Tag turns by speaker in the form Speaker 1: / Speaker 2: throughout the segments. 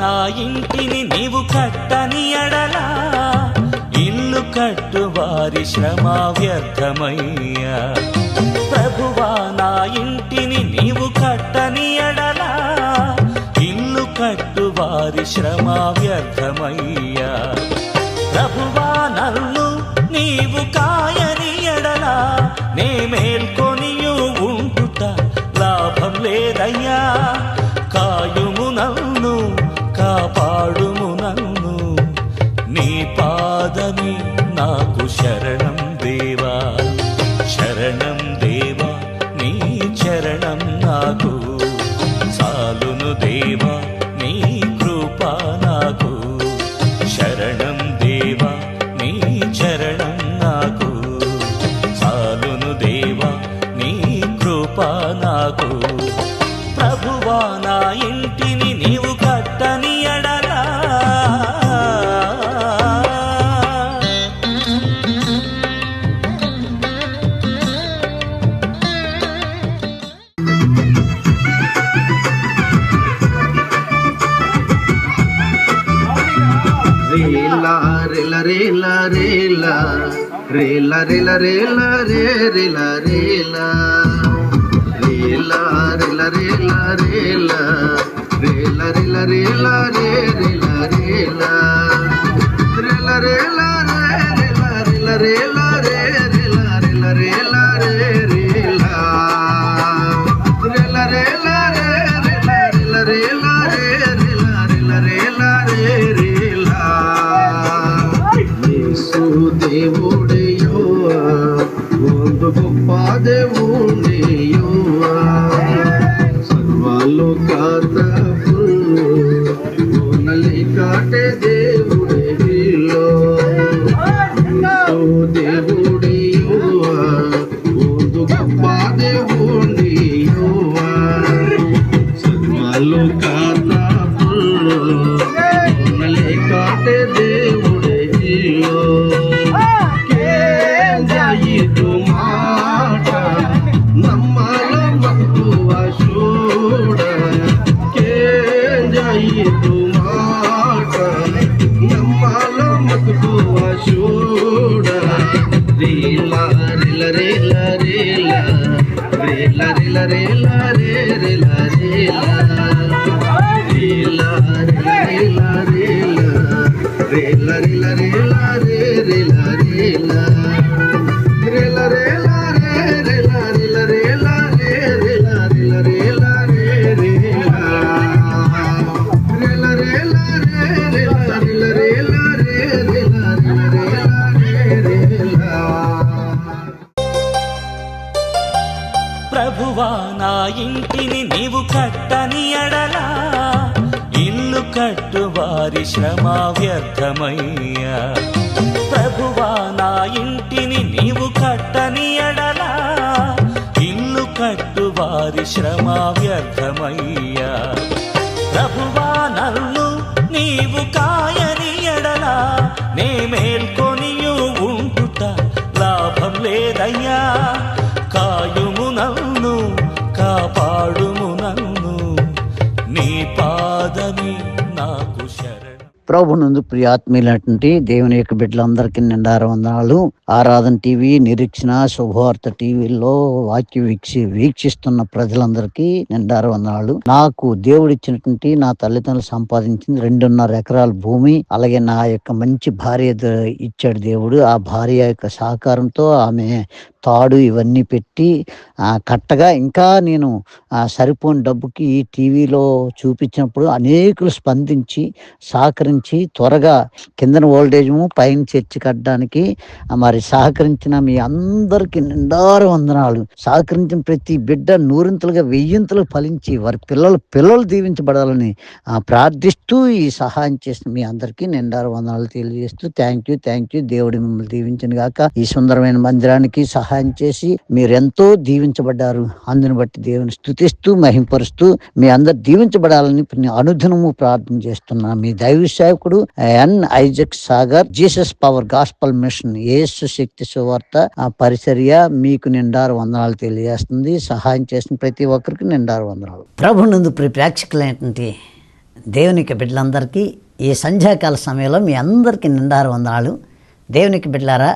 Speaker 1: నా ఇంటిని నీవు కట్టని ఎడలా ఇల్లు కట్టు వారి శ్రమ వ్యర్థమయ్యా. ప్రభువా నా ఇంటిని నీవు కట్టని ఎడలా ఇల్లు కట్టు వారి శ్రమ వ్యర్థమయ్యా. ప్రభువా నన్ను నీవు కాయని ఎడలా నే మేల్కొనియు ఉంటుట లాభం లేదయ్యా. కాయుము నన్ను కాపాడుము నన్ను నీ పాదమి నాకు శరణం దేవా. శరణం దేవా నీ చరణం నాకు చాలును దేవా నీ కృప నాకు. శరణం దేవా నీ చరణం నాకు చాలును దేవా నీ కృప నాకు. ప్రభువా నా ఇంటిని నీవు కట్టని ఎడలా
Speaker 2: రేలా రేలా రేలా రేలా రేలా రేలా రేలా రే రేలా రేలా రేలా రేలా రేలా రేలా రేలా రేలా రేలా రే రేలా రేలా రేలా రేలా రేలా రేలా రేలా రే రేలా రేలా రేలా రే రేలా రేలా రేలా రేలా రేలా రేలా రే రేలా రేలా రేలా రే రేలా. యేసు దేవుడయ్యోవా ಒಂದು ಗొప్ప దేవుడయ్యోవా ಸರ್ವಲೋಕದ ಓನಲಿ ಕಾಟೆ దేవుడయ్యో. యేసు దేవుడయ్యోవా ಒಂದು ಗొప్ప దేవుడయ్యోవా ಸರ್ವಲೋಕದ ಓನಲಿ ಕಾಟೆ దేవుడయ్యో. ಇದು ಮಾಟ ನಮ್ಮಲ ಮಕ್ಕುವ ಶೂಡ ಕೇಂಜಾಯಿತು ಮಾಟ ನಮ್ಮಲ ಮಕ್ಕುವ ಶೂಡ. ರೇಲ ರೇಲ ರೇಲ ರೇಲ ರೇಲ ರೇಲ ರೇಲ ರೇ ರೇಲ ರೇಲ ರೇಲ ರೇಲ ರೇಲ ರೇಲ ರೇಲ ರೇಲ ರೇ ರೇಲ ರೇಲ ರೇಲ ರೇಲ ರೇ ರೇಲ ರೇಲ ರೇಲ ರೇ ರೇಲ ರೇಲ ರೇಲ ರೇ ರೇಲ ರೇಲ ರೇಲ ರೇ ರೇಲ ರೇಲ ರೇಲ ರೇ ರೇಲ ರೇಲ ರೇಲ ರೇ ರೇಲ.
Speaker 1: ప్రభువా నా ఇంటిని నీవు కట్టని ఎడలా ఇల్లు కట్టు వారి శ్రమ వ్యర్థమయ్యా. ప్రభువా నా ఇంటిని నీవు కట్టని ఎడలా ఇల్లు కట్టు వారి శ్రమ వ్యర్థమయ్యా. ప్రభువా నన్ను నీవు కాయని ఎడలా నే మేల్కొనియు ఉంటుట లాభం లేదయ్యా. కాయుము నన్ను కాపాడుము నన్ను నీ పాదమి నాకు శరణం.
Speaker 3: ప్రభునందు ప్రియాత్మీయులైనటువంటి దేవుని యొక్క బిడ్డలందరికీ నిండారు వందనాలు. ఆరాధన టీవీ, నిరీక్షణ, శుభవార్త టీవీలో వాక్య వీక్షిస్తున్న ప్రజలందరికీ నిండారు వందనాలు. నాకు దేవుడిచ్చినటువంటి నా తల్లిదండ్రులు సంపాదించింది 2.5 ఎకరాల భూమి, అలాగే నా యొక్క మంచి భార్య ఇచ్చాడు దేవుడు. ఆ భార్య యొక్క సహకారంతో ఆమె తాడు ఇవన్నీ పెట్టి కట్టగా ఇంకా నేను సరిపోని డబ్బుకి ఈ టీవీలో చూపించినప్పుడు అనేకులు స్పందించి సహకరించి త్వరగా కిందన ఓల్డేజము పైన చర్చి కట్టడానికి మరి సహకరించిన మీ అందరికీ నిండారు వందనాలు. సహకరించిన ప్రతి బిడ్డ 100ంతలుగా 1000ంతలుగా ఫలించి వారి పిల్లలు దీవించబడాలని ప్రార్థిస్తూ ఈ సహాయం చేసిన మీ అందరికీ నిండారు వందనాలు తెలియజేస్తూ థ్యాంక్ యూ. దేవుడి మిమ్మల్ని దీవించను గాక. ఈ సుందరమైన మందిరానికి సహాయం చేసి మీరెంతో దీవించబడ్డారు. అందుని బట్టి దేవుని స్తుతిస్తూ మహింపరుస్తూ మీ అందరు దీవించబడాలని అనుదినము ప్రార్థన చేస్తున్నా. మీ దైవ సేవకుడు N Isaac Sagar, Jesus power gospel mission, యేసు శక్తి సువార్త పరిచర్య మీకు నిండారు వందనాలు తెలియజేస్తుంది. సహాయం చేసిన ప్రతి ఒక్కరికి నిండారు వందనాలు. ప్రభునందు ప్రేక్షకులైనటువంటి దేవునికి బిడ్డలందరికీ ఈ సంధ్యాకాల సమయంలో మీ అందరికీ నిండారు వందనాలు. దేవునికి బిడ్డలారా,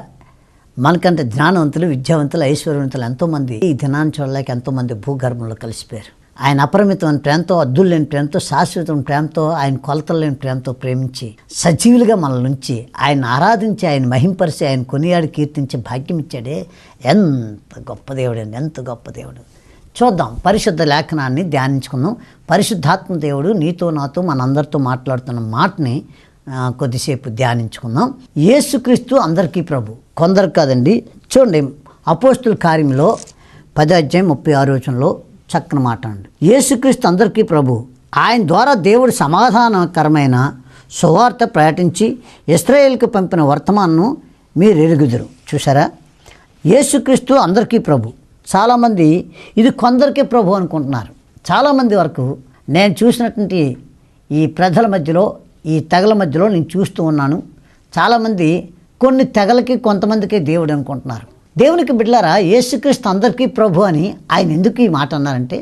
Speaker 3: మనకంటే జ్ఞానవంతులు, విద్యావంతులు, ఐశ్వర్యవంతులు ఎంతోమంది ఈ దినాన్ని చూడలేక ఎంతోమంది భూగర్భంలో కలిసిపోయారు. ఆయన అపరిమితమైన ప్రేమతో, అద్దులు లేని ప్రేమతో, శాశ్వతమైన ప్రేమతో, ఆయన కొలతలు లేని ప్రేమతో ప్రేమించి సజీవులుగా మనల్ని ఉంచి ఆయన ఆరాధించి, ఆయన మహింపరిచి, ఆయన కొనియాడి కీర్తించి భాగ్యం ఇచ్చాడే. ఎంత గొప్ప దేవుడు అండి, ఎంత గొప్ప దేవుడు. చూద్దాం, పరిశుద్ధ లేఖనాన్ని ధ్యానించుకుందాం. పరిశుద్ధాత్మ దేవుడు నీతో నాతో మనందరితో మాట్లాడుతున్న మాటని కొద్దిసేపు ధ్యానించుకుందాం. యేసుక్రీస్తు అందరికీ ప్రభు, కొందరు కాదండి. చూడండి, అపోస్తుల కార్యంలో 10:36 చక్కని మాట అండి. యేసుక్రీస్తు అందరికీ ప్రభు, ఆయన ద్వారా దేవుడు సమాధానకరమైన సువార్త ప్రకటించి ఇశ్రాయేలుకు పంపిన వర్తమానం మీరు ఎరుగుదురు. చూసారా, యేసుక్రీస్తు అందరికీ ప్రభు. చాలామంది ఇది కొందరికే ప్రభు అనుకుంటున్నారు. చాలామంది వరకు నేను చూసినటువంటి ఈ ప్రజల మధ్యలో, ఈ తెగల మధ్యలో నేను చూస్తూ ఉన్నాను. చాలామంది కొన్ని తెగలకి, కొంతమందికి దేవుడు అనుకుంటున్నారు. దేవునికి బిడ్డలారా, యేసుక్రీస్తు అందరికీ ప్రభు అని ఆయన ఎందుకు ఈ మాట అన్నారంటే,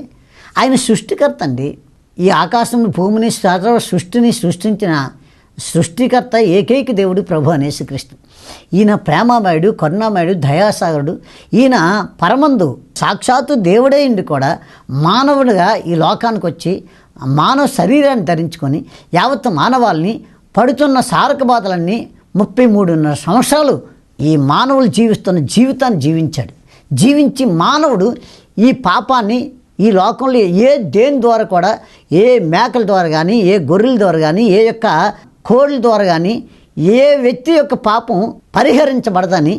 Speaker 3: ఆయన సృష్టికర్త అండి. ఈ ఆకాశం, భూమిని, సర్వ సృష్టిని సృష్టించిన సృష్టికర్త, ఏకైక దేవుడు ప్రభు అని యేసుక్రీస్తు. ఈయన ప్రేమమయుడు, కరుణామయుడు, దయాసాగరుడు. ఈయన పరమందు సాక్షాత్తు దేవుడే ఉండి కూడా మానవుడిగా ఈ లోకానికి వచ్చి మానవ శరీరాన్ని ధరించుకొని యావత్ మానవాళ్ళని పడుతున్న సారక బాధలన్నీ 33.5 సంవత్సరాలు ఈ మానవులు జీవిస్తున్న జీవితాన్ని జీవించాడు. జీవించి మానవుడు ఈ పాపాన్ని ఈ లోకంలో దేని ద్వారా కూడా, ఏ మేకల ద్వారా కానీ, ఏ గొర్రెల ద్వారా కానీ, ఏ యొక్క కోళ్ళ ద్వారా కానీ ఏ వ్యక్తి యొక్క పాపం పరిహరించబడదని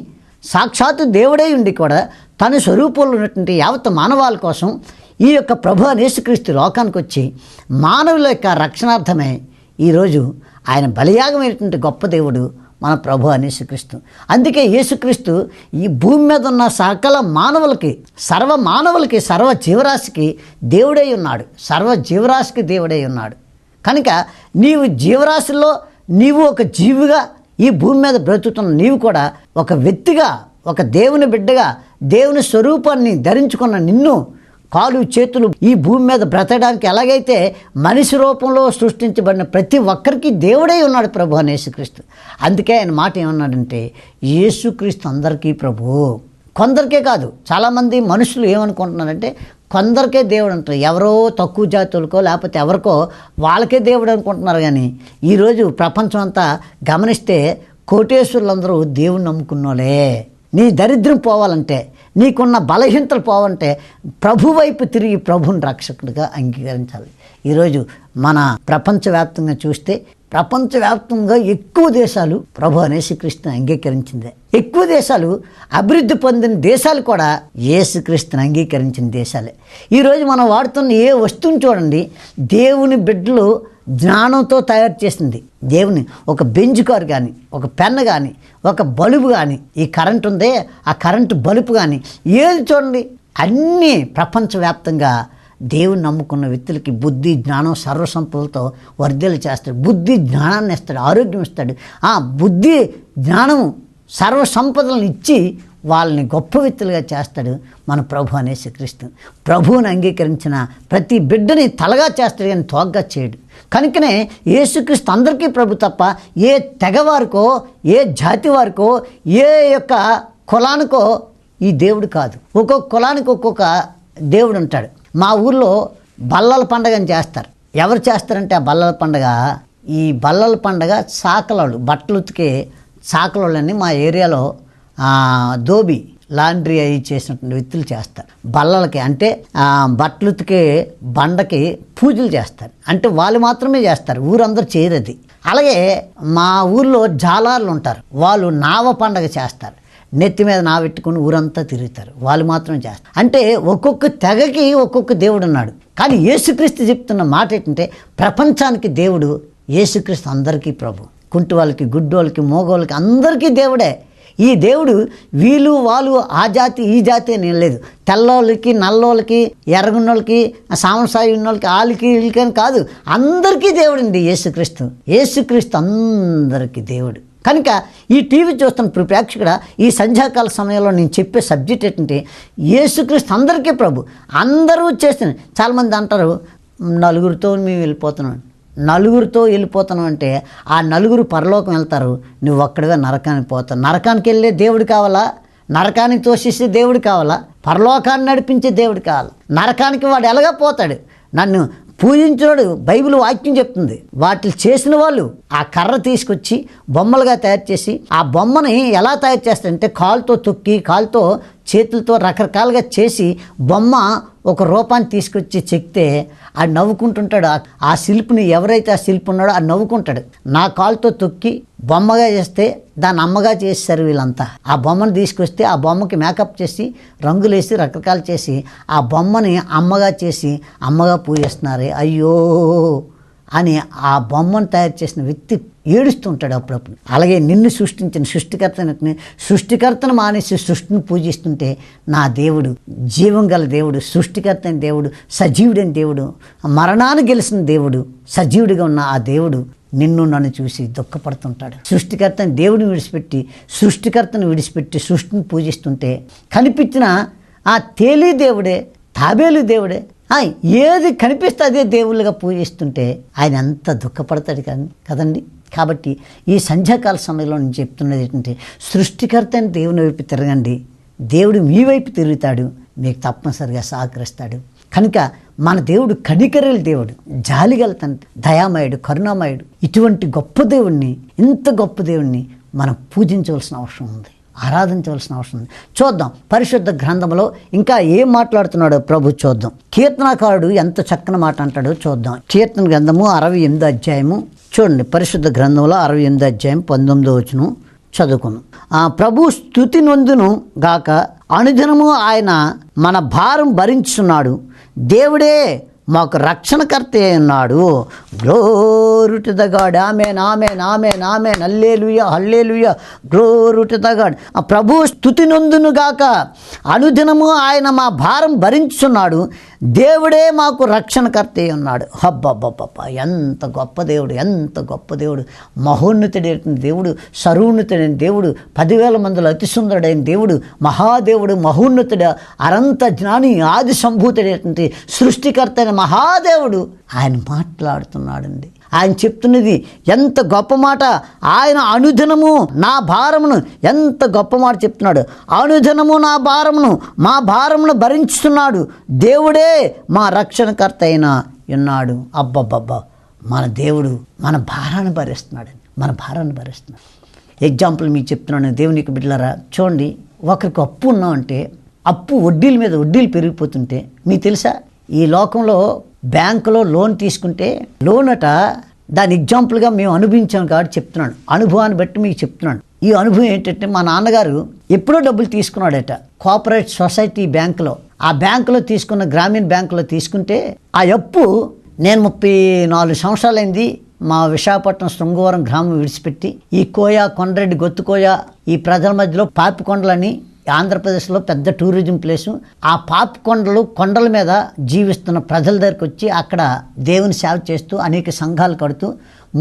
Speaker 3: సాక్షాత్తు దేవుడే ఉండి కూడా తన స్వరూపంలో ఉన్నటువంటి యావత్ మానవాళి కోసం ఈ యొక్క ప్రభు యేసుక్రీస్తు లోకానికి వచ్చి మానవుల యొక్క రక్షణార్థమే ఈరోజు ఆయన బలియాగమైనటువంటి గొప్ప దేవుడు మన ప్రభు యేసుక్రీస్తు. అందుకే యేసుక్రీస్తు ఈ భూమి మీద ఉన్న సకల మానవులకి, సర్వ మానవులకి, సర్వ జీవరాశికి దేవుడై ఉన్నాడు. సర్వ జీవరాశికి దేవుడై ఉన్నాడు. కనుక నీవు జీవరాశిలో నీవు ఒక జీవిగా ఈ భూమి మీద బ్రతుకుతున్న నీవు కూడా ఒక వ్యక్తిగా, ఒక దేవుని బిడ్డగా, దేవుని స్వరూపాన్ని ధరించుకున్న నిన్ను, కాలు చేతులు ఈ భూమి మీద బ్రతకడానికి ఎలాగైతే మనిషి రూపంలో సృష్టించబడిన ప్రతి ఒక్కరికి దేవుడై ఉన్నాడు ప్రభు అని యేసుక్రీస్తు. అందుకే ఆయన మాట ఏమన్నాడంటే, యేసుక్రీస్తు అందరికీ ప్రభు. కొందరికే కాదు. చాలామంది మనుషులు ఏమనుకుంటున్నారంటే, కొందరికే దేవుడు అంటారు. ఎవరో తక్కువ జాతులకో లేకపోతే ఎవరికో వాళ్ళకే దేవుడు అనుకుంటున్నారు. కానీ ఈరోజు ప్రపంచం అంతా గమనిస్తే కోటేశ్వరులందరూ దేవుణ్ణి నమ్ముకున్నోలే. నీ దరిద్రం పోవాలంటే, నీకున్న బలహీనతలు పోవాలంటే ప్రభు వైపు తిరిగి ప్రభుని రక్షకుడిగా అంగీకరించాలి. ఈరోజు మన ప్రపంచవ్యాప్తంగా చూస్తే, ప్రపంచవ్యాప్తంగా ఎక్కువ దేశాలు ప్రభు యేసుక్రీస్తుని అంగీకరించిందే. ఎక్కువ దేశాలు, అభివృద్ధి పొందిన దేశాలు కూడా యేసుక్రీస్తుని అంగీకరించిన దేశాలే. ఈరోజు మనం వాడుతున్న ఏ వస్తువుని చూడండి, దేవుని బిడ్డలు జ్ఞానంతో తయారు చేసింది. దేవుని ఒక బెంచ్ కారు కానీ, ఒక పెన్ను కానీ, ఒక బల్బు కానీ, ఈ కరెంట్ ఉందే ఆ కరెంటు బల్బు కానీ, ఏది చూడండి, అన్నీ ప్రపంచవ్యాప్తంగా దేవుని నమ్ముకున్న వ్యక్తులకి బుద్ధి, జ్ఞానం, సర్వసంపదలతో వర్ధలు చేస్తాడు. బుద్ధి జ్ఞానాన్ని ఇస్తాడు, ఆరోగ్యం ఇస్తాడు. ఆ బుద్ధి జ్ఞానం సర్వసంపదలను ఇచ్చి వాళ్ళని గొప్ప వ్యక్తులుగా చేస్తాడు మన ప్రభు యేసుక్రీస్తు. ప్రభువుని అంగీకరించిన ప్రతి బిడ్డని తలగా చేస్తాడు కానీ తోగ్గా చేయడు. కనుకనే యేసుక్రీస్తు అందరికీ ప్రభు తప్ప ఏ తెగవారికో, ఏ జాతి వారికో, ఏ యొక్క కులానికో ఈ దేవుడు కాదు. ఒక్కొక్క కులానికి ఒక్కొక్క దేవుడు ఉంటాడు. మా ఊర్లో బల్లల పండగని చేస్తారు. ఎవరు చేస్తారంటే ఆ బల్లల పండగ, ఈ బల్లల పండగ చాకలోళ్ళు, బట్టలు ఉతికే చాకలోళ్ళని మా ఏరియాలో దోబి, లాండ్రీ అవి చేసినటువంటి వ్యక్తులు చేస్తారు. బల్లలకి అంటే బట్టలు ఉతికే బండకి పూజలు చేస్తారు. అంటే వాళ్ళు మాత్రమే చేస్తారు, ఊరందరూ చేయరు అది. అలాగే మా ఊర్లో జాలార్లు ఉంటారు, వాళ్ళు నావ పండగ చేస్తారు. నెత్తి మీద నావెట్టుకుని ఊరంతా తిరుగుతారు, వాళ్ళు మాత్రం చేస్తారు. అంటే ఒక్కొక్క తెగకి ఒక్కొక్క దేవుడు ఉన్నాడు. కానీ యేసుక్రీస్తు చెప్తున్న మాట ఏంటంటే, ప్రపంచానికి దేవుడు యేసుక్రీస్తు అందరికీ ప్రభు. కుంటి వాళ్ళకి, గుడ్డి వాళ్ళకి, మోగోళ్ళకి అందరికీ దేవుడే. ఈ దేవుడు వీళ్ళు వాళ్ళు ఆ జాతి ఈ జాతి అని లేదు. తెల్లోళ్ళకి, నల్లోళ్ళకి, ఎర్రగున్నోళ్ళకి, సామసాయి ఉన్నోళ్ళకి, వాళ్ళకి వీళ్ళకి అని కాదు, అందరికీ దేవుడు అండి యేసుక్రీస్తు. యేసుక్రీస్తు అందరికీ దేవుడు. కనుక ఈ టీవీ చూస్తున్న ప్రేక్షకుడా, ఈ సంధ్యాకాల సమయంలో నేను చెప్పే సబ్జెక్ట్ ఏంటంటే, యేసుక్రీస్తు అందరికీ ప్రభు. అందరూ చేస్తున్నారు. చాలామంది అంటారు, నలుగురితో మేము వెళ్ళిపోతున్నాం, నలుగురితో వెళ్ళిపోతాను అంటే ఆ నలుగురు పరలోకం వెళ్తారు, నువ్వు ఒక్కడివే నరకానికి పోతావు. నరకానికి వెళ్ళే దేవుడు కావాలా? నరకానికి తోసేసే దేవుడు కావాలా? పరలోకాన్ని నడిపించే దేవుడు కావాలి. నరకానికి వాడు ఎలాగా పోతాడు? నన్ను పూజించినోడు బైబిల్ వాక్యం చెప్తుంది, వాటిని చేసిన వాళ్ళు ఆ కర్ర తీసుకొచ్చి బొమ్మలుగా తయారు చేసి ఆ బొమ్మని ఎలా తయారు చేస్తారంటే కాలుతో తొక్కి కాలుతో చేతులతో రకరకాలుగా చేసి బొమ్మ ఒక రూపాన్ని తీసుకొచ్చి చెక్తే ఆ నవ్వుకుంటుంటాడు. ఆ శిల్పిని ఎవరైతే ఆ శిల్పి ఉన్నాడో ఆ నవ్వుకుంటాడు. నా కాలుతో తొక్కి బొమ్మగా చేస్తే దాన్ని అమ్మగా చేస్తారు వీళ్ళంతా. ఆ బొమ్మను తీసుకొస్తే ఆ బొమ్మకి మేకప్ చేసి రంగులేసి రకరకాలు చేసి ఆ బొమ్మని అమ్మగా చేసి అమ్మగా పూజిస్తున్నారు. అయ్యో అని ఆ బొమ్మను తయారు చేసిన వ్యక్తి ఏడుస్తుంటాడు అప్పుడప్పుడు. అలాగే నిన్ను సృష్టించిన సృష్టికర్తను మానేసి సృష్టిని పూజిస్తుంటే నా దేవుడు జీవం గల దేవుడు, సృష్టికర్త అయిన దేవుడు, సజీవుడైన దేవుడు, మరణాన్ని గెలిచిన దేవుడు, సజీవుడిగా ఉన్న ఆ దేవుడు నిన్ను నన్ను చూసి దుఃఖపడుతుంటాడు. సృష్టికర్తని సృష్టికర్తను విడిచిపెట్టి సృష్టిని పూజిస్తుంటే కనిపించిన ఆ తేలి దేవుడే, తాబేలు దేవుడే, ఏది కనిపిస్తే అదే దేవుళ్ళుగా పూజిస్తుంటే ఆయన ఎంత దుఃఖపడతాడు కదండి. కాబట్టి ఈ సంధ్యాకాల సమయంలో నేను చెప్తున్నది ఏంటంటే సృష్టికర్త అని దేవుని వైపు తిరగండి, దేవుడు మీ వైపు తిరుగుతాడు, మీకు తప్పనిసరిగా సహకరిస్తాడు. కనుక మన దేవుడు కనికరేల దేవుడు, జాలిగల తండ్రి, దయామయుడు, కరుణామయుడు. ఇటువంటి గొప్ప దేవుణ్ణి, ఇంత గొప్ప దేవుణ్ణి మనం పూజించవలసిన అవసరం ఉంది, ఆరాధించవలసిన అవసరం ఉంది. చూద్దాం పరిశుద్ధ గ్రంథంలో ఇంకా ఏం మాట్లాడుతున్నాడో ప్రభు చూద్దాం. కీర్తనకారుడు ఎంత చక్కని మాట అంటాడో చూద్దాం. కీర్తన గ్రంథము 68వ అధ్యాయము చూడండి. పరిశుద్ధ గ్రంథంలో 68వ అధ్యాయం 19వ వచనం చదువుకున్నాం. ప్రభు స్తుతి నొందును గాక, అనుదినము ఆయన మన భారం భరించున్నాడు, దేవుడే మాకు రక్షణకర్త ఉన్నాడు. Glory to the God. Amen, amen, amen, amen. Hallelujah, hallelujah, glory to the God. ఆ ప్రభు స్తుతి నొందును గాక, అనుదినము ఆయన మా భారం భరించున్నాడు, దేవుడే మాకు రక్షణకర్త ఉన్నాడు. హబ్బబ్బబ్బబ్బ, ఎంత గొప్ప దేవుడు, ఎంత గొప్ప దేవుడు, మహోన్నతుడైన దేవుడు, సర్వోన్నతుడైన దేవుడు, 10,000 మందిలో అతి సుందరుడైన దేవుడు, మహాదేవుడు, మహోన్నతుడు, అనంత జ్ఞాని, ఆది సంభూతుడైనటువంటి సృష్టికర్త అయిన మహాదేవుడు ఆయన మాట్లాడుతున్నాడండి. ఆయన చెప్తున్నది ఎంత గొప్ప మాట. ఆయన అనుదినము నా భారమును, ఎంత గొప్ప మాట చెప్తున్నాడు. అనుదినము నా భారమును, మా భారమును భరించుతున్నాడు, దేవుడే మా రక్షణకర్త అయిన ఉన్నాడు. అబ్బబ్బబ్బా, మన దేవుడు మన భారాన్ని భరిస్తున్నాడు, మన భారాన్ని భరిస్తున్నాడు. ఎగ్జాంపుల్ మీకు చెప్తున్నాను దేవునికి బిడ్డలారా. చూడండి, ఒకరికి అప్పు ఉన్నామంటే అప్పు వడ్డీల మీద వడ్డీలు పెరిగిపోతుంటే మీకు తెలుసా, ఈ లోకంలో బ్యాంకులో లోన్ తీసుకుంటే లోన్ దాని ఎగ్జాంపుల్గా మేము అనుభవించాం కాబట్టి చెప్తున్నాను, అనుభవాన్ని బట్టి మీకు చెప్తున్నాను. ఈ అనుభవం ఏంటంటే మా నాన్నగారు ఎప్పుడో డబ్బులు తీసుకున్నాడట కోఆపరేటివ్ సొసైటీ బ్యాంకులో. ఆ బ్యాంకులో తీసుకున్న గ్రామీణ బ్యాంకులో తీసుకుంటే ఆ అప్పు నేను 34 సంవత్సరాలైంది మా విశాఖపట్నం శృంగవరం గ్రామం విడిచిపెట్టి ఈ కొండరెడ్డి గొత్తుకోయ ఈ ప్రజల మధ్యలో పాపికొండలని ఆంధ్రప్రదేశ్లో పెద్ద టూరిజం ప్లేసు. ఆ కొండల మీద జీవిస్తున్న ప్రజల దగ్గరికి వచ్చి అక్కడ దేవుని సేవ చేస్తూ అనేక సంఘాలు కడుతూ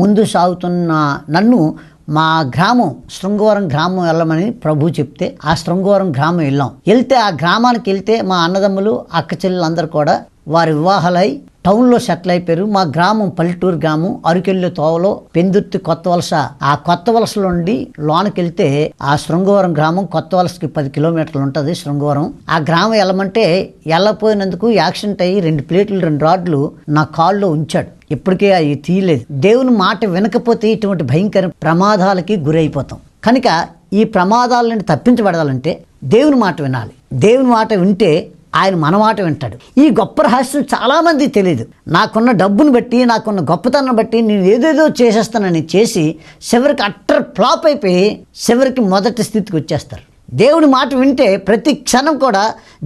Speaker 3: ముందు సాగుతున్న నన్ను మా గ్రామం శృంగవరం గ్రామం వెళ్ళమని ప్రభు చెప్తే ఆ శృంగవరం గ్రామం వెళ్తే ఆ గ్రామానికి వెళ్తే మా అన్నదమ్ములు అక్క చెల్లెలందరూ కూడా వారి వివాహాలై టౌన్లో సెటిల్ అయిపోయారు. మా గ్రామం పల్లెటూరు గ్రామం, అరకెళ్ళే తోవలో పెందుర్తి కొత్త వలస. ఆ కొత్త వలసలో నుండి లోనికి వెళ్తే ఆ శృంగవరం గ్రామం కొత్త వలసకి 10 కిలోమీటర్లు ఉంటుంది శృంగవరం. ఆ గ్రామం వెళ్ళమంటే వెళ్ళపోయినందుకు యాక్సిడెంట్ అయ్యి 2 ప్లేట్లు 2 రాడ్లు నా కాల్లో ఉంచాడు. ఇప్పటికే అవి తీయలేదు. దేవుని మాట వినకపోతే ఇటువంటి భయంకర ప్రమాదాలకి గురైపోతాం. కనుక ఈ ప్రమాదాల నుండి తప్పించబడాలంటే దేవుని మాట వినాలి. దేవుని మాట వింటే ఆయన మన మాట వింటాడు. ఈ గొప్ప రహస్యం చాలామంది తెలియదు. నాకున్న డబ్బును బట్టి, నాకున్న గొప్పతనం బట్టి నేను ఏదేదో చేసేస్తానని చేసి చివరికి అట్టర్ ఫ్లాప్ అయిపోయి చివరికి మొదటి స్థితికి వచ్చేస్తారు. దేవుడి మాట వింటే ప్రతి క్షణం కూడా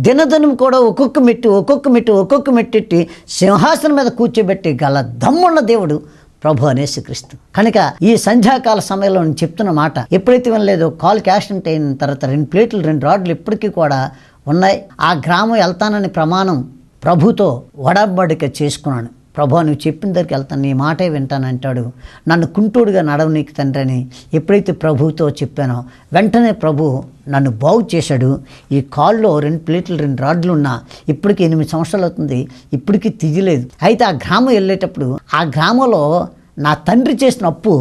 Speaker 3: దినదినం కూడా ఒక్కొక్క మెట్టెట్టి సింహాసనం మీద కూర్చోబెట్టి గల దమ్మున్న దేవుడు ప్రభు యేసుక్రీస్తు. కనుక ఈ సంధ్యాకాల సమయంలో నేను చెప్తున్న మాట ఎప్పుడైతే వినలేదో కాలుకి యాక్సిడెంట్ అయిన తర్వాత 2 ప్లేట్లు 2 రాడ్లు ఇప్పటికీ కూడా ఉన్నాయి. ఆ గ్రామం వెళ్తానని ప్రమాణం ప్రభుతో ఒడంబడిక చేసుకున్నాను. ప్రభు నువ్వు చెప్పిన దగ్గరికి వెళ్తాను, నీ మాటే వింటాను అంటాడు. నన్ను కుంటోడుగా నడవనీకి తండ్రి అని ఎప్పుడైతే ప్రభువుతో చెప్పానో వెంటనే ప్రభు నన్ను బాగు చేశాడు. ఈ కాల్లో 2 ప్లేట్లు 2 రాడ్లు ఉన్నా ఇప్పటికి 8 సంవత్సరాలు అవుతుంది, ఇప్పటికీ తిజలేదు. అయితే ఆ గ్రామం వెళ్ళేటప్పుడు ఆ గ్రామంలో నా తండ్రి చేసిన అప్పు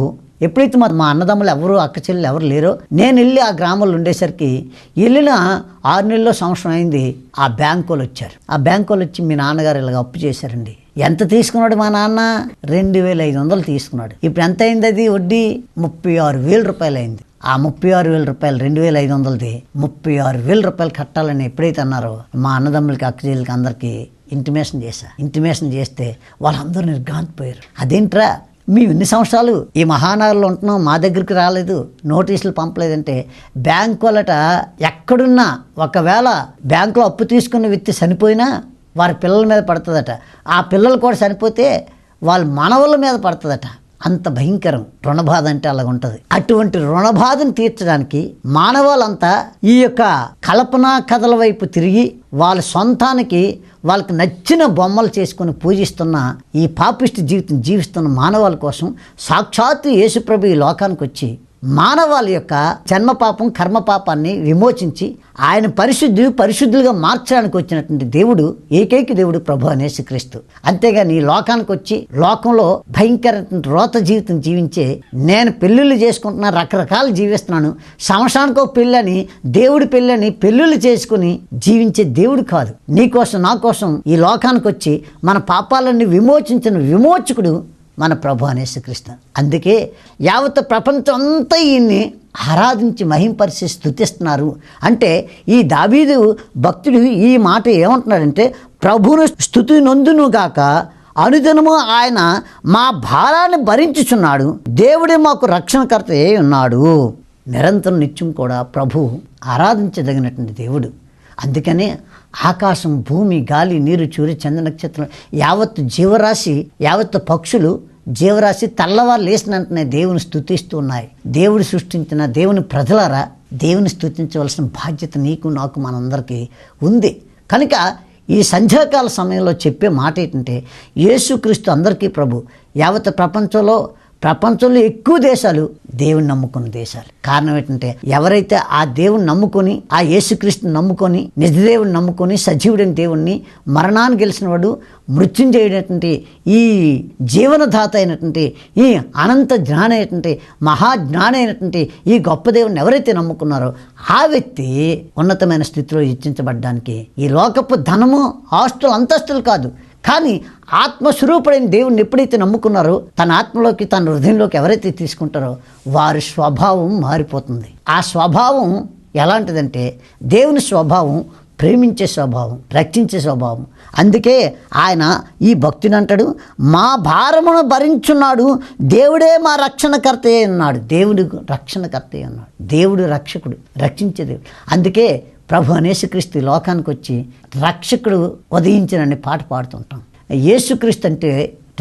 Speaker 3: ఎప్పుడైతే మా అన్నదమ్ములు ఎవరు అక్క చెల్లెలు ఎవరు లేరో నేను వెళ్ళి ఆ గ్రామంలో ఉండేసరికి వెళ్ళిన 6 నెలల్లో సంవత్సరం అయింది. ఆ బ్యాంకు వాళ్ళు వచ్చారు. ఆ బ్యాంకు వాళ్ళు వచ్చి మీ నాన్నగారు ఇలాగ అప్పు చేశారండి. ఎంత తీసుకున్నాడు మా నాన్న? 2,500 తీసుకున్నాడు. ఇప్పుడు ఎంత అయింది? అది వడ్డీ 36,000 రూపాయలు అయింది. ఆ 36,000 రూపాయలు 2,500ది 36,000 రూపాయలు కట్టాలని ఎప్పుడైతే అన్నారో మా అన్నదమ్ములకి అక్క చెల్లెలకి అందరికీ ఇంటిమేషన్ చేస్తే వాళ్ళందరూ నిర్ఘాంతపోయారు. అదేంట్రా మేము ఇన్ని సంవత్సరాలు ఈ మహానగర్లో ఉంటున్నాం, మా దగ్గరికి రాలేదు, నోటీసులు పంపలేదంటే బ్యాంకు వాళ్ళట ఎక్కడున్నా ఒకవేళ బ్యాంకులో అప్పు తీసుకున్న వ్యక్తి చనిపోయినా వారి పిల్లల మీద పడుతుందట. ఆ పిల్లలు కూడా చనిపోతే వాళ్ళ మనవల మీద పడుతుందట. అంత భయంకరం రుణబాధ అంటే అలాగ ఉంటుంది. అటువంటి రుణబాధను తీర్చడానికి మానవాళ్ళంతా ఈ యొక్క కల్పనా కథల వైపు తిరిగి వాళ్ళ సొంతానికి వాళ్ళకి నచ్చిన బొమ్మలు చేసుకొని పూజిస్తున్న ఈ పాపిష్టి జీవితం జీవిస్తున్న మానవాళి కోసం సాక్షాత్తు యేసుప్రభు ఈ లోకానికి వచ్చి మానవాళి యొక్క జన్మ పాపం కర్మ పాపాన్ని విమోచించి ఆయన పరిశుద్ధులుగా మార్చడానికి వచ్చినటువంటి దేవుడు, ఏకైక దేవుడు ప్రభు యేసుక్రీస్తు. అంతేగాని ఈ లోకానికి వచ్చి లోకంలో భయంకరమైన రోత జీవితం జీవించే నేను పెళ్ళిళ్ళు చేసుకుంటున్నా, రకరకాలు జీవిస్తున్నాను, సంవత్సరానికి ఒక పెళ్ళని దేవుడి పెళ్ళని పెళ్ళిళ్ళు చేసుకుని జీవించే దేవుడు కాదు. నీకోసం నా కోసం ఈ లోకానికి వచ్చి మన పాపాలన్నీ విమోచించిన విమోచకుడు మన ప్రభు యేసుక్రీస్తు. అందుకే యావత్ ప్రపంచం అంతా ఈయన్ని ఆరాధించి మహింపరిచి స్తుతిస్తున్నారు. అంటే ఈ దావీదు భక్తుడు ఈ మాట ఏమంటున్నాడంటే, ప్రభువును స్తుతి నొందునుగాక, అనుదినము ఆయన మా భారాన్ని భరించుచున్నాడు, దేవుడే మాకు రక్షణకర్త అయి ఉన్నాడు. నిరంతరం నిత్యం కూడా ప్రభు ఆరాధించదగినటువంటి దేవుడు. అందుకనే ఆకాశం, భూమి, గాలి, నీరు, సూర్య, చంద్ర, నక్షత్రం, యావత్ జీవరాశి, యావత్ పక్షులు జీవరాశి తెల్లవారు లేచిన వెంటనే దేవుని స్తుతిస్తూ ఉన్నాయి. దేవుడు సృష్టించిన దేవుని ప్రజలారా, దేవుని స్తుతించవలసిన బాధ్యత నీకు నాకు మనందరికీ ఉంది. కనుక ఈ సంధ్యాకాల సమయంలో చెప్పే మాట ఏంటంటే, యేసుక్రీస్తు అందరికీ ప్రభు. యావత్ ప్రపంచంలో ఎక్కువ దేశాలు దేవుని నమ్ముకున్న దేశాలు. కారణం ఏంటంటే ఎవరైతే ఆ దేవుని నమ్ముకొని, ఆ యేసుక్రీస్తుని నమ్ముకొని, నిజదేవుని నమ్ముకొని, సజీవుడైన దేవుణ్ణి, మరణాన్ని గెలిచిన వాడు, మృత్యుంజయుడైనటువంటి ఈ జీవనదాత అయినటువంటి ఈ అనంత జ్ఞాని అయినటువంటి మహాజ్ఞాని అయినటువంటి ఈ గొప్ప దేవుని ఎవరైతే నమ్ముకున్నారో ఆ వ్యక్తి ఉన్నతమైన స్థితిలో హెచ్చించబడ్డానికి ఈ లోకపు ధనము, ఆస్తులు, అంతస్తులు కాదు, కానీ ఆత్మస్వరూపుడైన దేవుణ్ణి ఎప్పుడైతే నమ్ముకున్నారో తన ఆత్మలోకి, తన హృదయంలోకి ఎవరైతే తీసుకుంటారో వారి స్వభావం మారిపోతుంది. ఆ స్వభావం ఎలాంటిదంటే దేవుని స్వభావం ప్రేమించే స్వభావం, రక్షించే స్వభావం. అందుకే ఆయన ఈ భక్తుని అంటాడు, మా భారమును భరించున్నాడు, దేవుడే మా రక్షణకర్త ఉన్నాడు. దేవుడు రక్షణకర్త ఉన్నాడు, దేవుడు రక్షకుడు, రక్షించే దేవుడు. అందుకే ప్రభు యేసుక్రీస్తు లోకానికి వచ్చి రక్షకుడు ఉదయించినని పాట పాడుతుంటాం. యేసుక్రీస్తు అంటే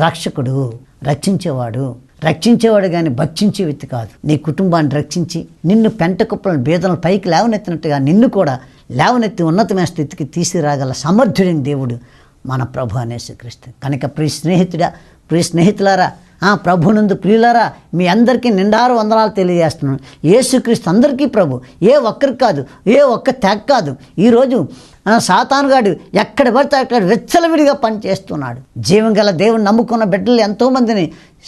Speaker 3: రక్షకుడు, రక్షించేవాడు కానీ భక్షించే వ్యక్తి కాదు. నీ కుటుంబాన్ని రక్షించి నిన్ను పెంట కుప్పలను బీదలను పైకి లేవనెత్తినట్టుగా నిన్ను కూడా లేవనెత్తి ఉన్నతమైన స్థితికి తీసుకురాగల సమర్థుడైన దేవుడు మన ప్రభు యేసుక్రీస్తు. కనుక ప్రియ స్నేహితులారా, ప్రభునందు ప్రియులారా, మీ అందరికీ నిండారు వందనాలు తెలియజేస్తున్నాను. యేసుక్రీస్తు అందరికీ ప్రభు, ఏ ఒక్కరికి కాదు, ఏ ఒక్క తెగ కాదు. ఈరోజు సాతానుగాడు ఎక్కడ పడితే అక్కడ వెచ్చలవిడిగా పనిచేస్తున్నాడు. జీవం గల దేవుని నమ్ముకున్న బిడ్డలు ఎంతోమందిని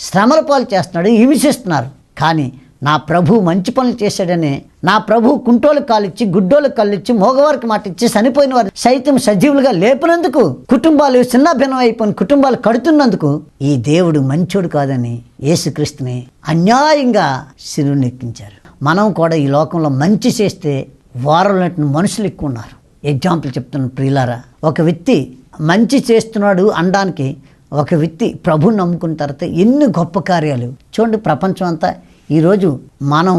Speaker 3: శ్రమల పాలు చేస్తున్నాడు, హింసిస్తున్నారు. కానీ నా ప్రభు మంచి పనులు చేశాడని, నా ప్రభు కుంటోళ్ళకి కాలిచ్చి, గుడ్డోళ్ళకి కాలిచ్చి, మోగవారికి మాట ఇచ్చి, చనిపోయిన వారు సైతం సజీవులుగా లేపినందుకు, కుటుంబాలు చిన్న భిన్నం అయిపోయిన కుటుంబాలు కడుతున్నందుకు ఈ దేవుడు మంచోడు కాదని యేసుక్రీస్తుని అన్యాయంగా శిలువనెక్కించారు. మనం కూడా ఈ లోకంలో మంచి చేస్తే వారంలో మనుషులు ఎక్కువ ఉన్నారు. ఎగ్జాంపుల్ చెప్తున్నాను ప్రియులారా, ఒక వ్యక్తి మంచి చేస్తున్నాడు అనడానికి ఒక వ్యక్తి ప్రభుని నమ్ముకున్న తర్వాత ఎన్ని గొప్ప కార్యాలు చూడండి. ప్రపంచం అంతా ఈరోజు మనం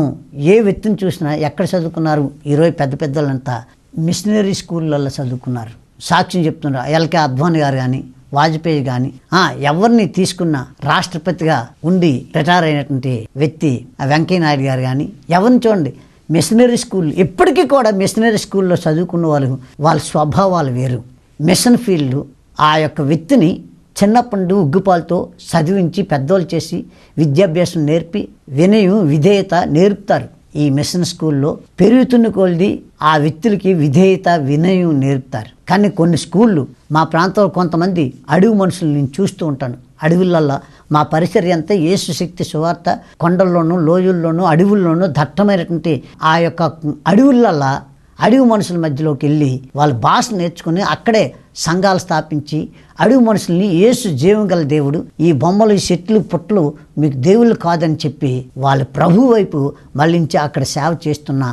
Speaker 3: ఏ వ్యక్తిని చూసినా ఎక్కడ చదువుకున్నారు? ఈరోజు పెద్దలంతా మిషనరీ స్కూళ్ళల్లో చదువుకున్నారు. సాక్ష్యం చెప్తున్నారు. ఎల్కే అద్వానీ గారు కానీ, వాజ్పేయి కానీ, ఎవరిని తీసుకున్న రాష్ట్రపతిగా ఉండి రిటైర్ అయినటువంటి వ్యక్తి వెంకయ్య నాయుడు గారు కానీ, ఎవరిని చూడండి, మిషనరీ స్కూల్. ఇప్పటికీ కూడా మిషనరీ స్కూల్లో చదువుకున్న వాళ్ళ స్వభావాలు వేరు. మిషన్ ఫీల్డ్ ఆ యొక్క వ్యక్తిని చిన్నప్పటి నుండి ఉగ్గుపాలతో చదివించి పెద్దోళ్ళు చేసి విద్యాభ్యాసం నేర్పి వినయం విధేయత నేర్పుతారు. ఈ మిషన్ స్కూల్లో పెరుగుతున్న కొలది ఆ వ్యక్తులకి విధేయత వినయం నేర్పుతారు. కానీ కొన్ని స్కూళ్ళు మా ప్రాంతంలో కొంతమంది అడవి మనుషులు నేను చూస్తూ ఉంటాను. అడవులల్లో మా పరిసర అంతా యేసు శక్తి సువార్త కొండల్లోనూ లోయల్లోనూ అడవుల్లోనూ దట్టమైనటువంటి ఆ యొక్క అడవులల్లో అడవి మనుషుల మధ్యలోకి వెళ్ళి వాళ్ళ భాష నేర్చుకుని అక్కడే సంఘాలు స్థాపించి అడవి మనుషుల్ని యేసు జీవం గల దేవుడు, ఈ బొమ్మలు ఈ చెట్లు పుట్టలు మీకు దేవుళ్ళు కాదని చెప్పి వాళ్ళ ప్రభు వైపు మళ్ళించి అక్కడ సేవ చేస్తున్న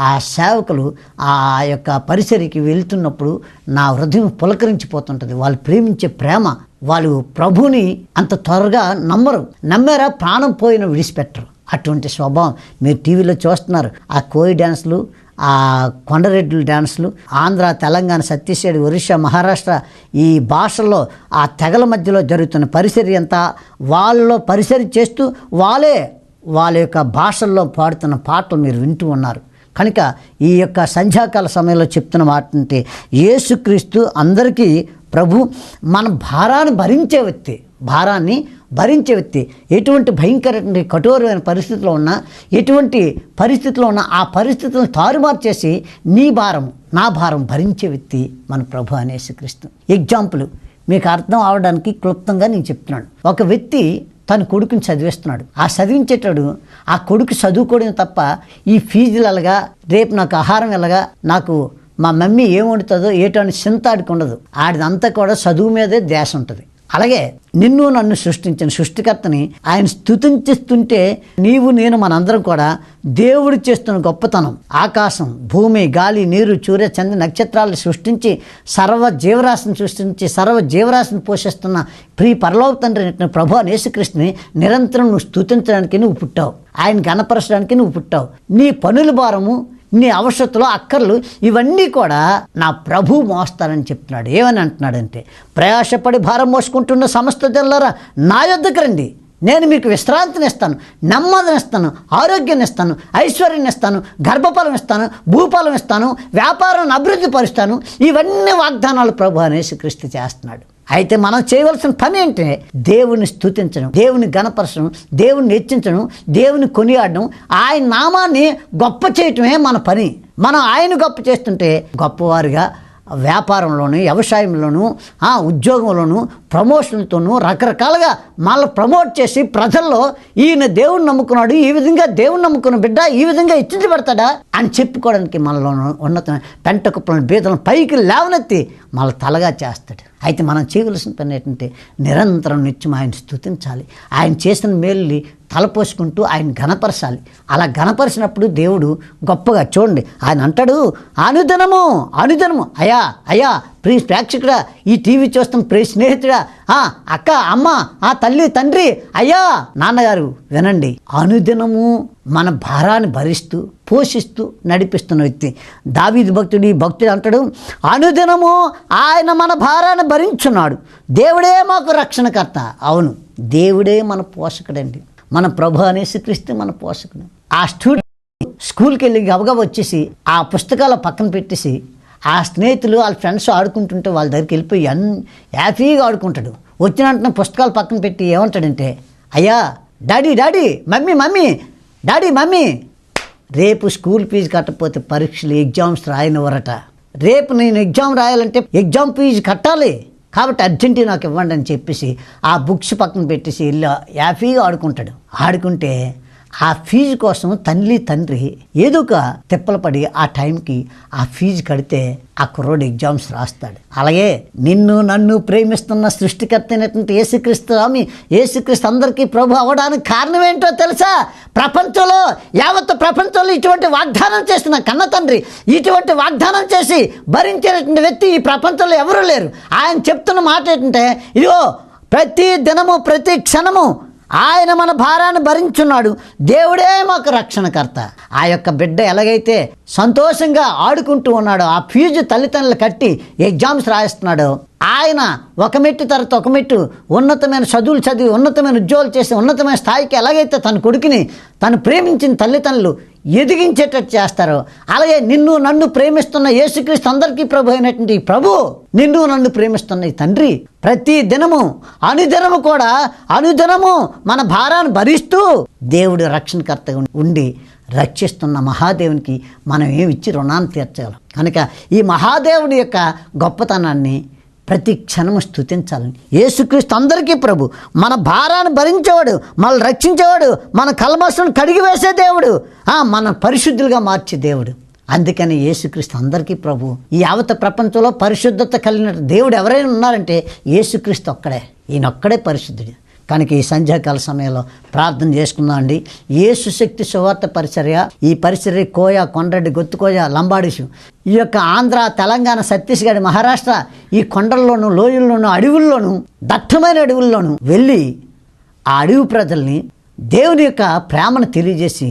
Speaker 3: ఆ సేవకులు ఆ యొక్క పరిసరికి వెళ్తున్నప్పుడు నా హృదయం పులకరించిపోతుంటుంది. వాళ్ళు ప్రేమించే ప్రేమ, వాళ్ళు ప్రభుని అంత త్వరగా నమ్మరు. నమ్మారా ప్రాణం పోయిన విడిచిపెట్టరు. అటువంటి స్వభావం మీరు టీవీలో చూస్తున్నారు. ఆ కోయి డ్యాన్సులు, ఆ కొండరెడ్డుల డ్యాన్సులు, ఆంధ్ర, తెలంగాణ, ఛత్తీస్గఢ్, ఒరిస్సా, మహారాష్ట్ర ఈ భాషల్లో ఆ తెగల మధ్యలో జరుగుతున్న పరిసరి అంతా వాళ్ళలో పరిసరి చేస్తూ వాళ్ళ యొక్క భాషల్లో పాడుతున్న పాటలు మీరు వింటూ ఉన్నారు. కనుక ఈ యొక్క సంధ్యాకాల సమయంలో చెప్తున్న మాట అంటే యేసుక్రీస్తు అందరికీ ప్రభు, మన భారాన్ని భరించే వ్యక్తి ఎటువంటి భయంకరమైన కఠోరమైన పరిస్థితిలో ఉన్నా, ఎటువంటి పరిస్థితిలో ఉన్నా ఆ పరిస్థితులను తారుమారు చేసి నీ భారం నా భారం భరించే వ్యక్తి మన ప్రభు అనే యేసుక్రీస్తు. ఎగ్జాంపుల్ మీకు అర్థం అవడానికి క్లుప్తంగా నేను చెప్తున్నాను. ఒక వ్యక్తి తన కొడుకుని చదివిస్తున్నాడు. ఆ చదివించేటాడు ఆ కొడుకు చదువుకోవడం తప్ప ఈ ఫీజులు ఎలాగా, రేపు నాకు ఆహారం ఎలాగా, నాకు మా మమ్మీ ఏం వండుతుందో ఏటని చింత ఆడికి ఉండదు. ఆడిదంతా కూడా చదువు మీదే ధ్యాస ఉంటుంది. అలాగే నిన్ను నన్ను సృష్టించిన సృష్టికర్తని ఆయన స్తుతించిస్తుంటే నీవు నేను మనందరం కూడా దేవుడు చేస్తున్న గొప్పతనం, ఆకాశం, భూమి, గాలి, నీరు, సూర్య, చంద్ర, నక్షత్రాలను సృష్టించి సర్వ జీవరాశిని పోషిస్తున్న పరలోక తండ్రి ప్రభు యేసుక్రీస్తుని నిరంతరం నువ్వు స్తుతించడానికి నువ్వు పుట్టావు. ఆయన గణపరచడానికి నువ్వు పుట్టావు. నీ పనుల భారము, నీ అవసరతలు, అక్కర్లు ఇవన్నీ కూడా నా ప్రభు మోస్తారని చెప్తున్నాడు. ఏమని అంటున్నాడంటే, ప్రయాసపడి భారం మోసుకుంటున్న సమస్త జనులారా నా యొద్దకు రండి, నేను మీకు విశ్రాంతిని ఇస్తాను, నెమ్మదిని ఇస్తాను, ఆరోగ్యాన్ని ఇస్తాను, ఐశ్వర్యాన్ని ఇస్తాను, గర్భఫలం ఇస్తాను, భూఫలం ఇస్తాను, వ్యాపారాన్ని అభివృద్ధి పరుస్తాను. ఇవన్నీ వాగ్దానాలు ప్రభు అని యేసుక్రీస్తు చేస్తున్నాడు. అయితే మనం చేయవలసిన పని ఏంటంటే దేవుని స్తుతించడం, దేవుని గణపరచడం, దేవుని హెచ్చించడం, దేవుని కొనియాడడం, ఆయన నామాన్ని గొప్ప చేయటమే మన పని. మనం ఆయన గొప్ప చేస్తుంటే గొప్పవారిగా వ్యాపారంలోను, వ్యవసాయంలోను, ఉద్యోగంలోను, ప్రమోషన్లతోనూ రకరకాలుగా మళ్ళీ ప్రమోట్ చేసి ప్రజల్లో ఈయన దేవుని నమ్ముకున్నాడు, ఈ విధంగా దేవుని నమ్ముకున్న బిడ్డ ఈ విధంగా హెచ్చించబడతాడా అని చెప్పుకోవడానికి మనలో ఉన్నత పెంట కుప్పలను బీదలను పైకి లేవనెత్తి మళ్ళీ తలగా చేస్తాడు. అయితే మనం చేయవలసిన పని ఏంటంటే నిరంతరం నిత్యం ఆయన స్తుతించాలి. ఆయన చేసిన మేలుని తలపోసుకుంటూ ఆయన ఘనపరచాలి. అలా ఘనపరిచినప్పుడు దేవుడు గొప్పగా చూడండి ఆయన అంటాడు, అనుదినము అయ్యా ప్రియ ప్రేక్షకుడా, ఈ టీవీ చూస్తాం ప్రియ స్నేహితుడా, అక్క, అమ్మ, తల్లి, తండ్రి, అయ్యా, నాన్నగారు వినండి. అనుదినము మన భారాన్ని భరిస్తూ పోషిస్తూ నడిపిస్తున్న వ్యక్తి దావీదు భక్తుడు. ఈ భక్తుడు అంటాడు, అనుదినము ఆయన మన భారాన్ని భరించున్నాడు, దేవుడే మాకు రక్షణకర్త. అవును, దేవుడే మన పోషకుడండి. మన ప్రభు అనే యేసుక్రీస్తు మన పోషకుడు. ఆ స్కూల్కి వెళ్ళి గబగబా వచ్చేసి ఆ పుస్తకాలు పక్కన పెట్టేసి ఆ స్నేహితులు వాళ్ళ ఫ్రెండ్స్ ఆడుకుంటుంటే వాళ్ళ దగ్గరికి వెళ్ళిపోయి హ్యాపీగా ఆడుకుంటాడు. వచ్చిన వెంటనే పుస్తకాలు పక్కన పెట్టి ఏమంటాడంటే, అయ్యా, డాడీ, మమ్మీ, డాడీ, రేపు స్కూల్ ఫీజు కట్టకపోతే పరీక్షలు ఎగ్జామ్స్ రాయనివ్వరట. రేపు నేను ఎగ్జామ్ రాయాలంటే ఎగ్జామ్ ఫీజు కట్టాలి, కాబట్టి అర్జెంటుగా నాకు ఇవ్వండి అని చెప్పేసి ఆ బుక్స్ పక్కన పెట్టేసి వెళ్ళి హ్యాపీగా ఆడుకుంటే ఆ ఫీజు కోసం తండ్రి ఏదో ఒక తిప్పలు పడి ఆ టైంకి ఆ ఫీజు కడితే ఆ కుర్రోడు ఎగ్జామ్స్ రాస్తాడు. అలాగే నిన్ను నన్ను ప్రేమిస్తున్న సృష్టికర్త అయినటువంటి యేసుక్రీస్తు అందరికీ ప్రభు అవ్వడానికి కారణం ఏంటో తెలుసా? యావత్ ప్రపంచంలో ఇటువంటి వాగ్దానం చేసిన కన్న తండ్రి, ఇటువంటి వాగ్దానం చేసి భరించేటువంటి వ్యక్తి ఈ ప్రపంచంలో ఎవరూ లేరు. ఆయన చెప్తున్న మాట ఏంటంటే, ఇదిగో ప్రతి దినము ప్రతి క్షణము ఆయన మన భారాన్ని భరించున్నాడు, దేవుడే మాకు రక్షణకర్త. ఆ యొక్క బిడ్డ ఎలాగైతే సంతోషంగా ఆడుకుంటూ ఉన్నాడో, ఆ ఫీజు తల్లిదండ్రులు కట్టి ఎగ్జామ్స్ రాయిస్తున్నాడో, ఆయన ఒక మెట్టు తర్వాత ఒక మెట్టు ఉన్నతమైన చదువులు చదివి ఉన్నతమైన ఉద్యోగాలు చేసి ఉన్నతమైన స్థాయికి ఎలాగైతే తన కొడుకుని తను ప్రేమించిన తల్లిదండ్రులు ఎదిగించేటట్టు చేస్తారు. అలాగే నిన్ను నన్ను ప్రేమిస్తున్న యేసుక్రీస్తు అందరికీ ప్రభు అయినటువంటి ప్రభు, నిన్ను నన్ను ప్రేమిస్తున్న ఈ తండ్రి ప్రతి దినము అనుదినము కూడా అనుదినము మన భారాన్ని భరిస్తూ దేవుడు రక్షణకర్తగా ఉండి రక్షిస్తున్న మహాదేవునికి మనం ఏమిచ్చి రుణాన్ని తీర్చాలి. కనుక ఈ మహాదేవుని యొక్క గొప్పతనాన్ని ప్రతి క్షణము స్తుతించాలని. యేసుక్రీస్తు అందరికీ ప్రభు, మన భారాన్ని భరించేవాడు, మనల్ని రక్షించేవాడు, మన కల్మషాలను కడిగివేసే దేవుడు, మన పరిశుద్ధులుగా మార్చే దేవుడు. అందుకని యేసుక్రీస్తు అందరికీ ప్రభు. ఈ యావత ప్రపంచంలో పరిశుద్ధత కలిగిన దేవుడు ఎవరైనా ఉన్నారంటే యేసుక్రీస్తు ఒక్కడే. ఈయనొక్కడే పరిశుద్ధుడు. కనుక ఈ సంధ్యాకాల సమయంలో ప్రార్థన చేసుకుందాం అండి. యేసు శక్తి సువార్త పరిచర్య, ఈ పరిచర్య కోయ, కొండరెడ్డి, గొత్తుకోయ, లంబాడీసు, ఈ యొక్క ఆంధ్ర, తెలంగాణ, ఛత్తీస్గఢ్, మహారాష్ట్ర ఈ కొండల్లోనూ, లోయల్లోనూ, అడవుల్లోనూ, దట్టమైన అడవుల్లోనూ వెళ్ళి ఆ అడవి ప్రజల్ని దేవుని యొక్క ప్రేమను తెలియజేసి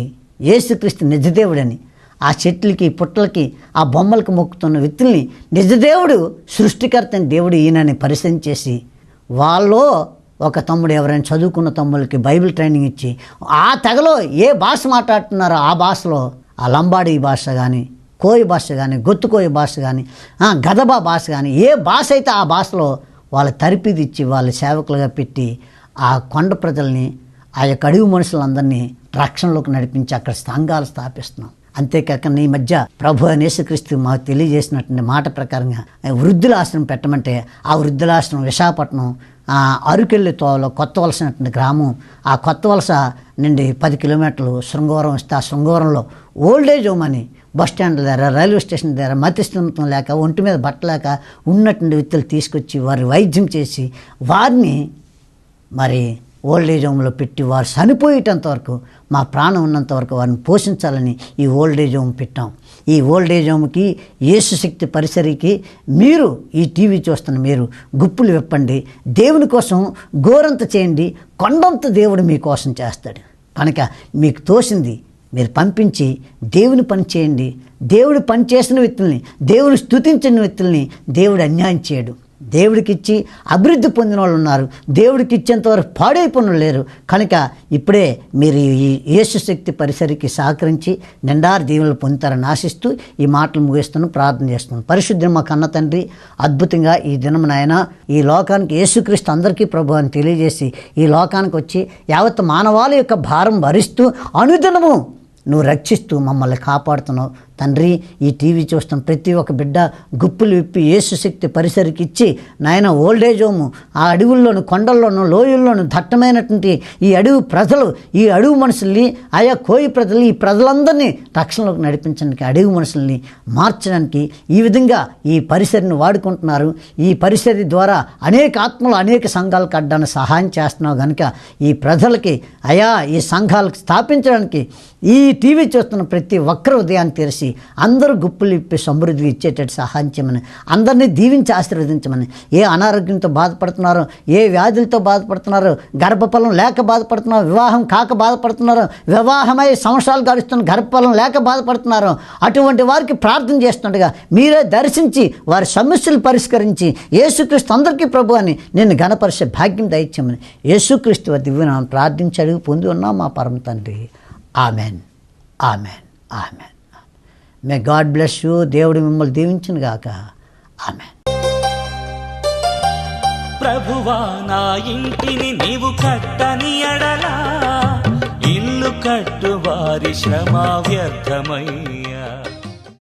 Speaker 3: యేసుక్రీస్తు నిజదేవుడని, ఆ చెట్లకి, పుట్టలకి, ఆ బొమ్మలకు మొక్కుతున్న వ్యక్తుల్ని నిజదేవుడు, సృష్టికర్తని దేవుడు ఈయనని పరిచయం చేసి, వాళ్ళు ఒక తమ్ముడు ఎవరైనా చదువుకున్న తమ్ముళ్ళకి బైబిల్ ట్రైనింగ్ ఇచ్చి ఆ తెగలో ఏ భాష మాట్లాడుతున్నారో ఆ భాషలో, ఆ లంబాడీ భాష కానీ, కోయి భాష కానీ, గొత్తుకోయి భాష కానీ, గదబా భాష కానీ, ఏ భాష అయితే ఆ భాషలో వాళ్ళ తరిపిదిచ్చి వాళ్ళ సేవకులుగా పెట్టి ఆ కొండ ప్రజల్ని, ఆ యొక్క అడవి మనుషులందరినీ రక్షణలోకి నడిపించి అక్కడ సంఘాలు స్థాపిస్తున్నాం. అంతేకాక ఈ మధ్య ప్రభు యేసుక్రీస్తు మాకు తెలియజేసినటువంటి మాట ప్రకారంగా వృద్ధుల ఆశ్రమం పెట్టమంటే ఆ వృద్ధుల ఆశ్రమం విశాఖపట్నం అరుకెళ్ళి తోవలో కొత్త వలస అనేటువంటి గ్రామం, ఆ కొత్త వలస నుండి 10 కిలోమీటర్లు శృంగవరం వస్తే, ఆ శృంగవరంలో ఓల్డేజ్ హోమ్ అని బస్ స్టాండ్ దగ్గర, రైల్వే స్టేషన్ దగ్గర మతిస్థిమితం లేక, ఒంటి మీద బట్టలేక ఉన్నటువంటి వ్యక్తులు తీసుకొచ్చి వారి వైద్యం చేసి వారిని మరి ఓల్డేజ్ హోమ్లో పెట్టి వారు చనిపోయేటంత వరకు, మా ప్రాణం ఉన్నంత వరకు వారిని పోషించాలని ఈ ఓల్డేజ్ హోమ్ పెట్టాం. ఈ ఓల్డేజ్ హోమ్కి, యేసు శక్తి పరిసరికి మీరు ఈ టీవీ చూస్తున్న మీరు గుప్పులు విప్పండి, దేవుని కోసం గోరంత చేయండి, కొండంత దేవుడు మీకోసం చేస్తాడు. కనుక మీకు తోసింది మీరు పంపించి దేవుని పని చేయండి. దేవుడు పని చేసిన వ్యక్తుల్ని, దేవుని స్తుతించిన వ్యక్తుల్ని దేవుడు అన్యాయం చేయడు. దేవుడికిచ్చి అభివృద్ధి పొందిన వాళ్ళు ఉన్నారు, దేవుడికి ఇచ్చేంతవరకు పాడైపోయిన లేరు. కనుక ఇప్పుడే మీరు ఈ యేసు శక్తి పరిసరికి సహకరించి నిండారు దీవెనలు పొందుతారని ఆశిస్తూ ఈ మాటలు ముగిస్తున్నాను, ప్రార్థన చేస్తున్నాను. పరిశుద్ధుడు మా కన్న తండ్రి, అద్భుతంగా ఈ దినం నాయన ఈ లోకానికి యేసుక్రీస్తు అందరికీ ప్రభు అని తెలియజేసి ఈ లోకానికి వచ్చి యావత్ మానవాళి యొక్క భారం భరిస్తూ అనుదినము నువ్వు రక్షిస్తూ మమ్మల్ని కాపాడుతున్నావు తండ్రి. ఈ టీవీ చూస్తాం ప్రతి ఒక్క బిడ్డ గుప్పులు విప్పి యేసు శక్తి పరిసరికి ఇచ్చి నాయన ఓల్డేజ్ హోము, ఆ అడవుల్లోను, కొండల్లోను, లోయల్లోను దట్టమైనటువంటి ఈ అడవి ప్రజలు, ఈ అడవి మనుషుల్ని, ఆయా కోయి ప్రజలు, ఈ ప్రజలందరినీ రక్షణలోకి నడిపించడానికి, అడవి మనుషుల్ని మార్చడానికి ఈ విధంగా ఈ పరిసరిని వాడుకుంటున్నారు. ఈ పరిసరి ద్వారా అనేక ఆత్మలు, అనేక సంఘాలు కట్టడానికి సహాయం చేస్తున్నావు కనుక ఈ ప్రజలకి అయా ఈ సంఘాలకు స్థాపించడానికి ఈ టీవీ చూస్తున్న ప్రతి ఒక్కరు ఉదయాన్ని తెరిచి అందరూ గుప్పులు ఇప్పి సమృద్ధిగా ఇచ్చేటట్టు సహాయం చేయమని, అందరినీ దీవించి ఆశీర్వదించమని, ఏ అనారోగ్యంతో బాధపడుతున్నారో, ఏ వ్యాధులతో బాధపడుతున్నారో, గర్భఫలం లేక బాధపడుతున్నారో, వివాహం కాక బాధపడుతున్నారో, వివాహమై సంవత్సరాలు గడుస్తున్న గర్భఫలం లేక బాధపడుతున్నారో అటువంటి వారికి ప్రార్థన చేస్తుండగా మీరే దర్శించి వారి సమస్యలు పరిష్కరించి యేసుక్రీస్తు అందరికీ ప్రభు అని నిన్ను ఘనపరిచే భాగ్యం దయచేయమని యేసుక్రీస్తు దివ్యనామమున ప్రార్థించి అడిగి పొంది ఉన్నాం మా పరమ తండ్రి. Amen, amen, amen. May God bless you. దేవుడు మిమ్మల్ని దీవించును గాక. ఆమెన్.
Speaker 1: ప్రభువా నా ఇంటిని నీవు కట్టని ఎడలా, ఇల్లు కట్టు వారి శ్రమ వ్యర్థమయ్యా.